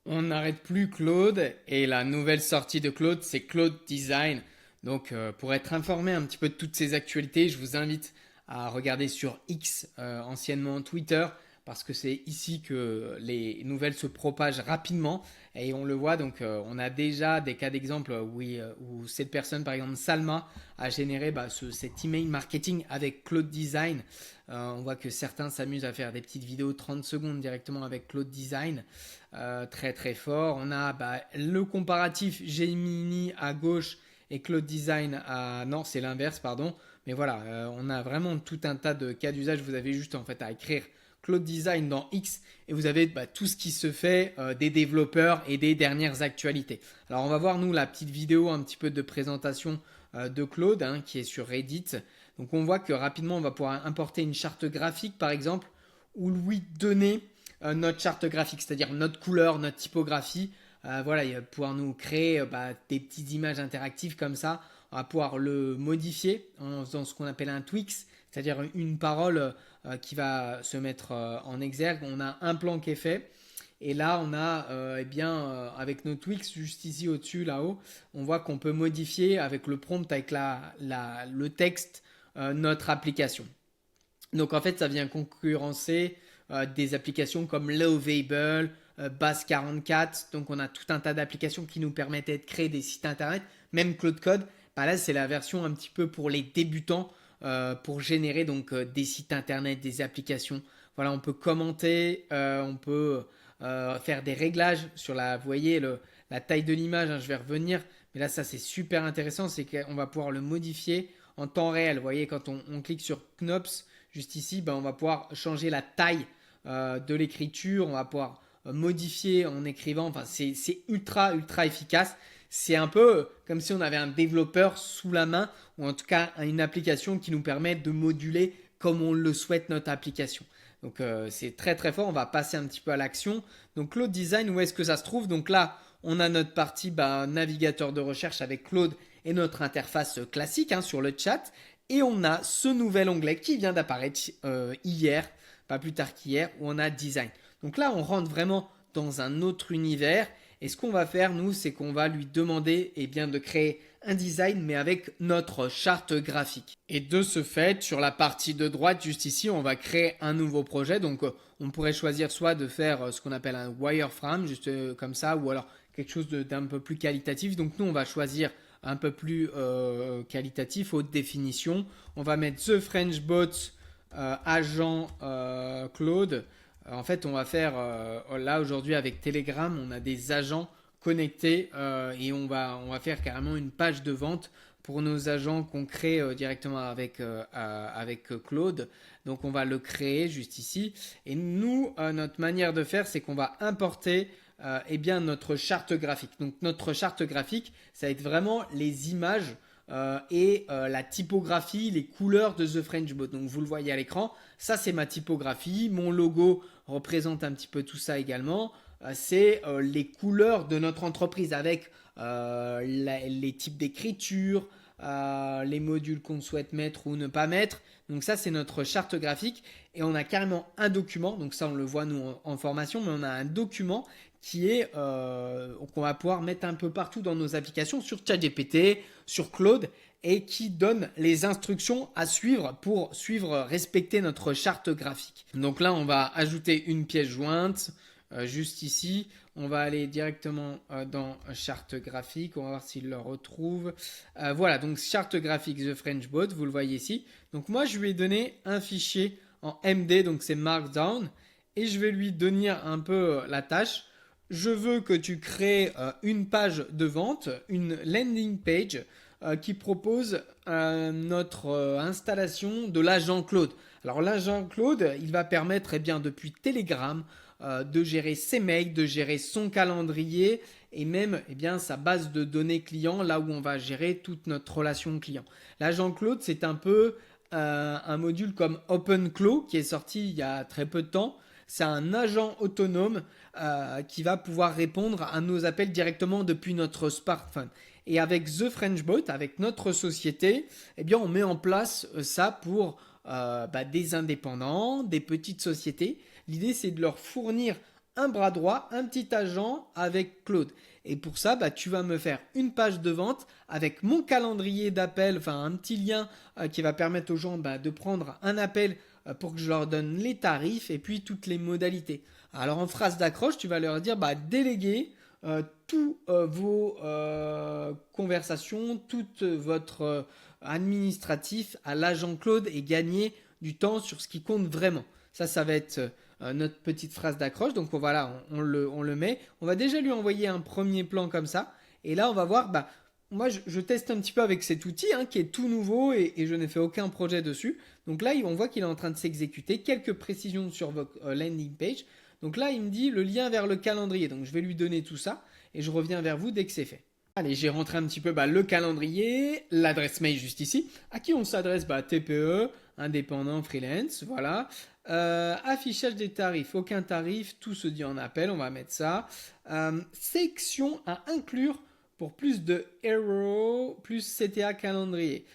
On n'arrête plus Claude et la nouvelle sortie de Claude, c'est Claude Design. Donc, pour être informé un petit peu de toutes ces actualités, je vous invite à regarder sur X, anciennement Twitter, parce que c'est ici que les nouvelles se propagent rapidement. Et on le voit, donc on a déjà des cas d'exemple où cette personne, par exemple Salma, a généré cet email marketing avec Claude Design. On voit que certains s'amusent à faire des petites vidéos 30 secondes directement avec Claude Design. Très très fort. On a le comparatif Gemini à gauche et Claude Design à... Non, c'est l'inverse, pardon. Mais voilà, on a vraiment tout un tas de cas d'usage. Vous avez juste en fait à écrire Claude Design dans X et vous avez tout ce qui se fait des développeurs et des dernières actualités. Alors on va voir nous la petite vidéo un petit peu de présentation de Claude qui est sur Reddit. Donc on voit que rapidement on va pouvoir importer une charte graphique par exemple ou lui donner notre charte graphique, c'est-à-dire notre couleur, notre typographie. Voilà, il va pouvoir nous créer des petites images interactives comme ça. On va pouvoir le modifier en faisant ce qu'on appelle un Twix, c'est-à-dire une parole qui va se mettre en exergue. On a un plan qui est fait. Et là, on a, avec nos Twix, juste ici au-dessus, là-haut, on voit qu'on peut modifier avec le prompt, avec le texte, notre application. Donc en fait, ça vient concurrencer des applications comme Lovable, Bass 44. Donc on a tout un tas d'applications qui nous permettent de créer des sites internet, même Claude Code. Là, c'est la version un petit peu pour les débutants pour générer donc des sites internet, des applications. Voilà, on peut commenter, on peut faire des réglages sur vous voyez, la taille de l'image. Je vais revenir, mais là, ça c'est super intéressant, c'est qu'on va pouvoir le modifier en temps réel. Vous voyez, quand on clique sur Knops, juste ici, on va pouvoir changer la taille de l'écriture, on va pouvoir modifier en écrivant. Enfin, c'est ultra, ultra efficace. C'est un peu comme si on avait un développeur sous la main, ou en tout cas une application qui nous permet de moduler comme on le souhaite notre application. Donc c'est très très fort, on va passer un petit peu à l'action. Donc Claude Design, où est-ce que ça se trouve? Donc là, on a notre partie navigateur de recherche avec Claude et notre interface classique sur le chat. Et on a ce nouvel onglet qui vient d'apparaître hier, pas plus tard qu'hier, où on a Design. Donc là, on rentre vraiment dans un autre univers. Et ce qu'on va faire, nous, c'est qu'on va lui demander de créer un design, mais avec notre charte graphique. Et de ce fait, sur la partie de droite, juste ici, on va créer un nouveau projet. Donc, on pourrait choisir soit de faire ce qu'on appelle un wireframe, juste comme ça, ou alors quelque chose d'un peu plus qualitatif. Donc, nous, on va choisir un peu plus qualitatif, haute définition. On va mettre The French Bot agent Claude. En fait, on va faire là aujourd'hui avec Telegram, on a des agents connectés et on va faire carrément une page de vente pour nos agents qu'on crée directement avec Claude. Donc on va le créer juste ici. Et nous, notre manière de faire, c'est qu'on va importer notre charte graphique. Donc notre charte graphique, ça va être vraiment les images la typographie, les couleurs de The French Bot. Donc vous le voyez à l'écran, ça c'est ma typographie, mon logo représente un petit peu tout ça également. C'est les couleurs de notre entreprise avec les types d'écriture, les modules qu'on souhaite mettre ou ne pas mettre. Donc ça c'est notre charte graphique et on a carrément un document, donc ça on le voit nous en formation, mais on a un document qui est qu'on va pouvoir mettre un peu partout dans nos applications sur ChatGPT, sur Claude et qui donne les instructions à suivre pour respecter notre charte graphique. Donc là, on va ajouter une pièce jointe juste ici. On va aller directement dans charte graphique. On va voir s'il le retrouve. Voilà, donc charte graphique The French Bot, vous le voyez ici. Donc moi, je lui ai donné un fichier en MD, donc c'est Markdown, et je vais lui donner un peu la tâche. Je veux que tu crées une page de vente, une landing page qui propose notre installation de l'agent Claude. Alors l'agent Claude, il va permettre depuis Telegram de gérer ses mails, de gérer son calendrier et même sa base de données client, là où on va gérer toute notre relation client. L'agent Claude, c'est un peu un module comme OpenClaw qui est sorti il y a très peu de temps. C'est un agent autonome qui va pouvoir répondre à nos appels directement depuis notre smartphone. Et avec The French Bot, avec notre société, on met en place ça pour des indépendants, des petites sociétés. L'idée, c'est de leur fournir un bras droit, un petit agent avec Claude. Et pour ça, tu vas me faire une page de vente avec mon calendrier d'appel, enfin un petit lien qui va permettre aux gens de prendre un appel pour que je leur donne les tarifs et puis toutes les modalités. Alors en phrase d'accroche, tu vas leur dire déléguer tous vos conversations, tout votre administratif à l'agent Claude et gagner du temps sur ce qui compte vraiment. Ça va être notre petite phrase d'accroche. Donc voilà, on le met. On va déjà lui envoyer un premier plan comme ça. Et là, on va voir, moi je teste un petit peu avec cet outil qui est tout nouveau et je n'ai fait aucun projet dessus. Donc là, on voit qu'il est en train de s'exécuter. Quelques précisions sur votre landing page. Donc là, il me dit le lien vers le calendrier. Donc je vais lui donner tout ça et je reviens vers vous dès que c'est fait. Allez, j'ai rentré un petit peu le calendrier, l'adresse mail juste ici. À qui on s'adresse TPE, indépendant, freelance, voilà. Affichage des tarifs, aucun tarif, tout se dit en appel, on va mettre ça. Section à inclure pour plus de Hero, plus CTA calendrier.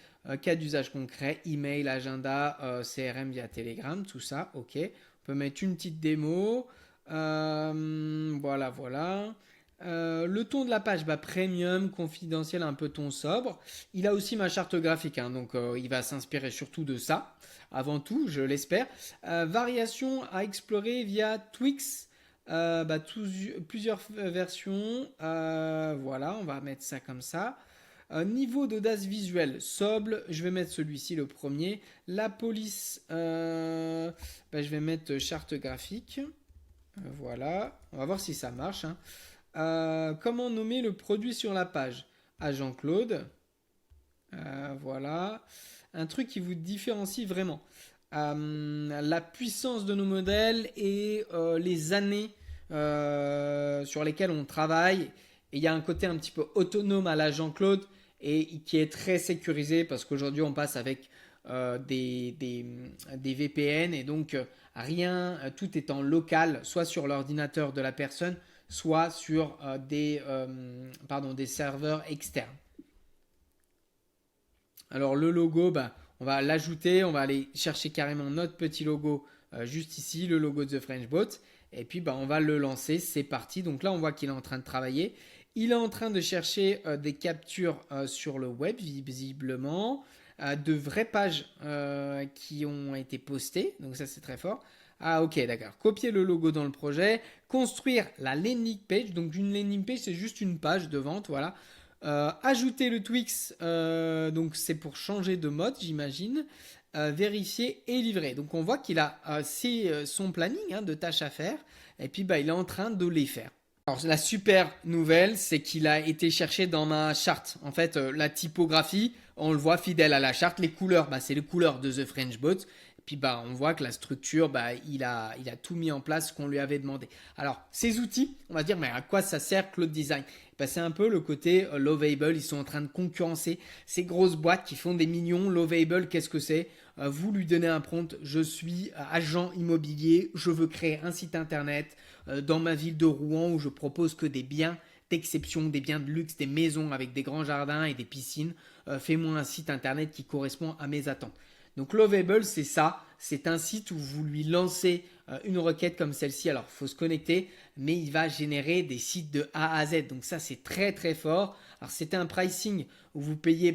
Cas d'usage concret, email, agenda, CRM via Telegram, tout ça, ok. On peut mettre une petite démo. Voilà. Le ton de la page, premium, confidentiel, un peu ton sobre. Il a aussi ma charte graphique, donc il va s'inspirer surtout de ça, avant tout, je l'espère. Variation à explorer via Twix, plusieurs versions. Voilà, on va mettre ça comme ça. Niveau d'audace visuelle, sobre, je vais mettre celui-ci le premier. La police, je vais mettre charte graphique. Voilà, on va voir si ça marche. Comment nommer le produit sur la page? Agent Claude. Voilà. Un truc qui vous différencie vraiment. La puissance de nos modèles et les années sur lesquelles on travaille. Et il y a un côté un petit peu autonome à l'agent Claude et qui est très sécurisé parce qu'aujourd'hui on passe avec des VPN et donc tout est en local, soit sur l'ordinateur de la personne, soit sur des serveurs externes. Alors le logo, on va l'ajouter, on va aller chercher carrément notre petit logo juste ici, le logo de The French Boat. Et puis on va le lancer, c'est parti. Donc là on voit qu'il est en train de travailler. Il est en train de chercher des captures sur le web visiblement, de vraies pages qui ont été postées. Donc ça c'est très fort. Ah ok, d'accord. Copier le logo dans le projet, construire la landing page. Donc une landing page c'est juste une page de vente, voilà. Ajouter le Twix, donc c'est pour changer de mode j'imagine. Vérifier et livrer. Donc on voit qu'il a son planning de tâches à faire et puis il est en train de les faire. Alors la super nouvelle, c'est qu'il a été cherché dans ma charte. En fait, la typographie, on le voit fidèle à la charte. Les couleurs, c'est les couleurs de The French Boat. Et puis on voit que la structure, il a tout mis en place ce qu'on lui avait demandé. Alors ces outils, on va dire, mais à quoi ça sert Claude Design? C'est un peu le côté Lovable. Ils sont en train de concurrencer ces grosses boîtes qui font des millions. Lovable, qu'est-ce que c'est? Vous lui donnez un prompt, je suis agent immobilier, je veux créer un site internet dans ma ville de Rouen où je propose que des biens d'exception, des biens de luxe, des maisons avec des grands jardins et des piscines. Fais-moi un site internet qui correspond à mes attentes. Donc Lovable, c'est ça. C'est un site où vous lui lancez une requête comme celle-ci. Alors, il faut se connecter, mais il va générer des sites de A à Z. Donc ça, c'est très très fort. Alors, c'était un pricing où vous payez,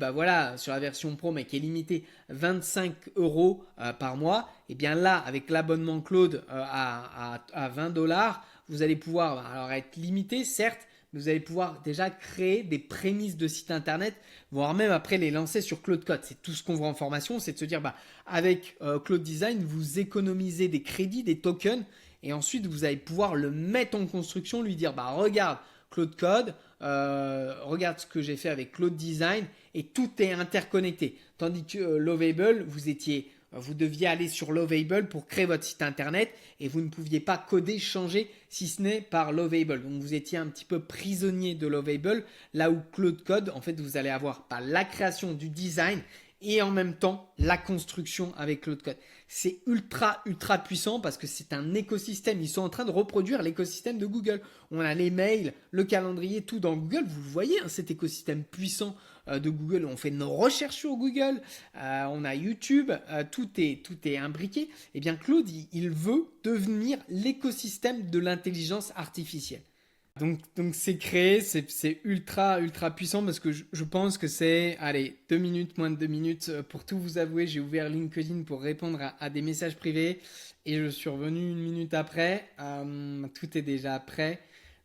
sur la version Pro, mais qui est limité 25 € par mois. Et bien là, avec l'abonnement Claude à 20 $, vous allez pouvoir être limité, certes, mais vous allez pouvoir déjà créer des prémices de site internet, voire même après les lancer sur Claude Code. C'est tout ce qu'on voit en formation, c'est de se dire, avec Claude Design, vous économisez des crédits, des tokens, et ensuite vous allez pouvoir le mettre en construction, lui dire, regarde Claude Code, regarde ce que j'ai fait avec Claude Design, et tout est interconnecté. Tandis que Lovable, vous deviez aller sur Lovable pour créer votre site internet et vous ne pouviez pas coder, changer si ce n'est par Lovable. Donc vous étiez un petit peu prisonnier de Lovable, là où Claude Code, en fait, vous allez avoir la création du design et en même temps la construction avec Claude Code. C'est ultra puissant parce que c'est un écosystème. Ils sont en train de reproduire l'écosystème de Google. On a les mails, le calendrier, tout dans Google. Vous le voyez, hein, cet écosystème puissant de Google. On fait nos recherches sur Google, on a YouTube, tout est imbriqué. Et bien Claude, il veut devenir l'écosystème de l'intelligence artificielle. Donc c'est créé, c'est ultra puissant parce que je pense que c'est, allez, 2 minutes, moins de 2 minutes. Pour tout vous avouer, j'ai ouvert LinkedIn pour répondre à des messages privés et je suis revenu 1 minute après. Tout est déjà prêt.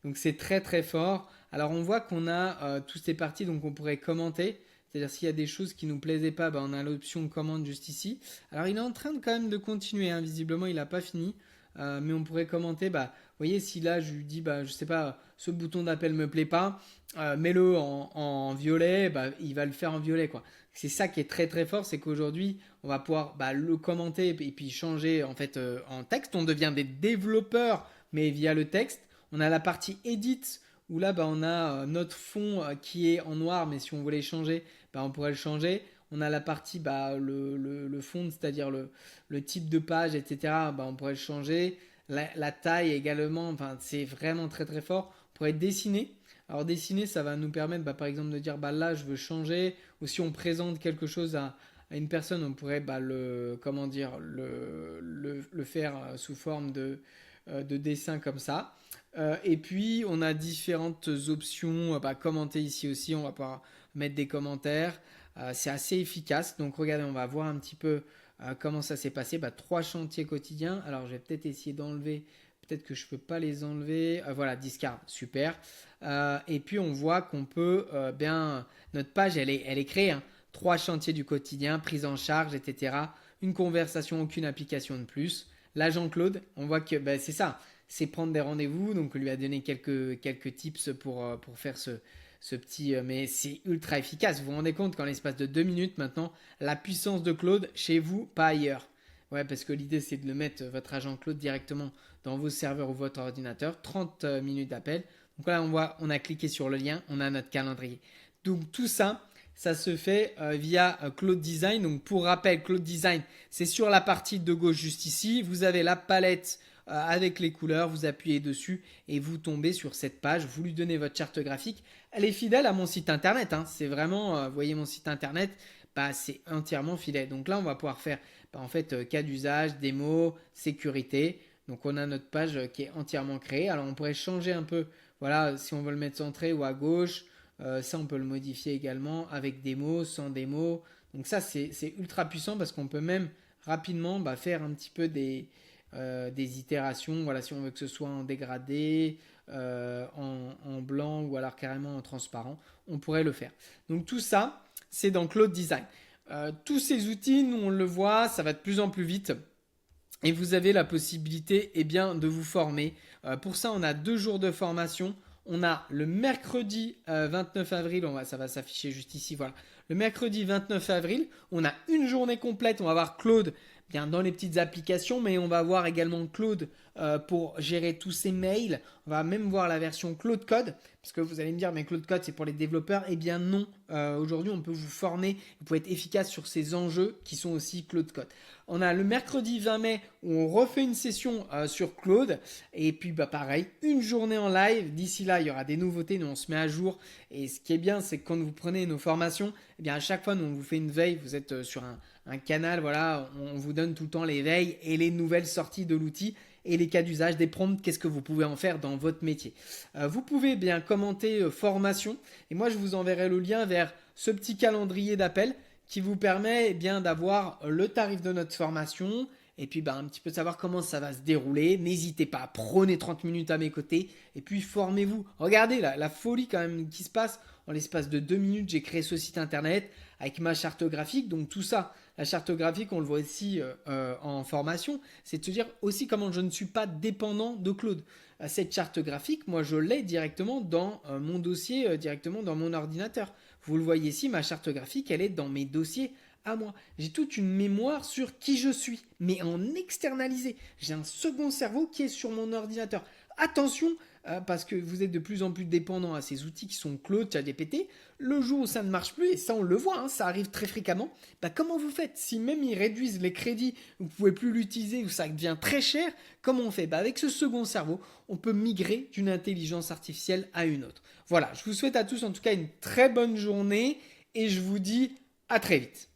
Donc c'est très fort. Alors on voit qu'on a toutes ces parties, donc on pourrait commenter. C'est-à-dire s'il y a des choses qui nous plaisaient pas, on a l'option commande juste ici. Alors il est en train quand même de continuer, hein. Visiblement il n'a pas fini. Mais on pourrait commenter, vous voyez, si là je lui dis, je sais pas, ce bouton d'appel me plaît pas, mets-le en violet, il va le faire en violet, quoi. C'est ça qui est très fort, c'est qu'aujourd'hui on va pouvoir le commenter et puis changer en fait en texte. On devient des développeurs, mais via le texte. On a la partie edit où là on a notre fond qui est en noir, mais si on voulait changer, on pourrait le changer. On a la partie le fond, c'est-à-dire le type de page, etc. On pourrait le changer. La taille également, c'est vraiment très fort. On pourrait dessiner. Alors dessiner, ça va nous permettre par exemple de dire là je veux changer. Ou si on présente quelque chose à une personne, on pourrait le faire sous forme de dessin comme ça. Et puis on a différentes options. Commenter ici aussi, on va pouvoir mettre des commentaires. C'est assez efficace. Donc regardez, on va voir un petit peu comment ça s'est passé. 3 chantiers quotidiens. Alors je vais peut-être essayer d'enlever. Peut-être que je ne peux pas les enlever. Voilà, discard, super. Et puis on voit qu'on peut notre page, elle est créée. 3 chantiers du quotidien, prise en charge, etc. Une conversation, aucune application de plus. Là, Jean-Claude, on voit que c'est ça. C'est prendre des rendez-vous. Donc on lui a donné quelques tips pour faire ce petit, mais c'est ultra efficace. Vous vous rendez compte qu'en l'espace de 2 minutes maintenant, la puissance de Claude chez vous, pas ailleurs. Ouais, parce que l'idée c'est de le mettre, votre agent Claude, directement dans vos serveurs ou votre ordinateur. 30 minutes d'appel. Donc là, on a cliqué sur le lien, on a notre calendrier. Donc tout ça, ça se fait via Claude Design. Donc pour rappel, Claude Design, c'est sur la partie de gauche juste ici. Vous avez la palette avec les couleurs, vous appuyez dessus et vous tombez sur cette page. Vous lui donnez votre charte graphique. Elle est fidèle à mon site internet. C'est vraiment, vous voyez mon site internet, c'est entièrement fidèle. Donc là, on va pouvoir faire cas d'usage, démo, sécurité. Donc on a notre page qui est entièrement créée. Alors on pourrait changer un peu, voilà, si on veut le mettre centré ou à gauche. Ça, on peut le modifier également avec démo, sans démo. Donc ça, c'est ultra puissant parce qu'on peut même rapidement faire un petit peu des itérations. Voilà, si on veut que ce soit en dégradé, en blanc ou alors carrément en transparent, on pourrait le faire. Donc tout ça, c'est dans Claude Design. Tous ces outils, nous on le voit, ça va de plus en plus vite. Et vous avez la possibilité de vous former. Pour ça, on a 2 jours de formation. On a le mercredi 29 avril, ça va s'afficher juste ici, voilà. Le mercredi 29 avril, on a une journée complète, on va voir Claude dans les petites applications, mais on va voir également Claude pour gérer tous ces mails. On va même voir la version Claude Code, parce que vous allez me dire, mais Claude Code c'est pour les développeurs. Eh bien non, aujourd'hui on peut vous former, vous pouvez être efficace sur ces enjeux qui sont aussi Claude Code. On a le mercredi 20 mai où on refait une session sur Claude. Et puis pareil, une journée en live. D'ici là, il y aura des nouveautés. Nous, on se met à jour. Et ce qui est bien, c'est que quand vous prenez nos formations, à chaque fois, nous, on vous fait une veille. Vous êtes sur un canal. Voilà, on vous donne tout le temps les veilles et les nouvelles sorties de l'outil. Et les cas d'usage, des prompts, qu'est-ce que vous pouvez en faire dans votre métier. Vous pouvez commenter formation. Et moi, je vous enverrai le lien vers ce petit calendrier d'appel qui vous permet d'avoir le tarif de notre formation et puis un petit peu de savoir comment ça va se dérouler. N'hésitez pas, prenez 30 minutes à mes côtés et puis formez-vous. Regardez la folie quand même qui se passe. En l'espace de 2 minutes, j'ai créé ce site internet avec ma charte graphique. Donc tout ça, la charte graphique, on le voit aussi en formation. C'est de se dire aussi comment je ne suis pas dépendant de Claude. Cette charte graphique, moi je l'ai directement dans mon dossier, directement dans mon ordinateur. Vous le voyez ici, ma charte graphique, elle est dans mes dossiers à moi. J'ai toute une mémoire sur qui je suis, mais en externalisé. J'ai un second cerveau qui est sur mon ordinateur. attention, parce que vous êtes de plus en plus dépendant à ces outils qui sont Claude, ChatGPT. Le jour où ça ne marche plus, et ça on le voit, ça arrive très fréquemment, comment vous faites? Si même ils réduisent les crédits, vous ne pouvez plus l'utiliser ou ça devient très cher, comment on fait? Avec ce second cerveau, on peut migrer d'une intelligence artificielle à une autre. Voilà, je vous souhaite à tous en tout cas une très bonne journée et je vous dis à très vite.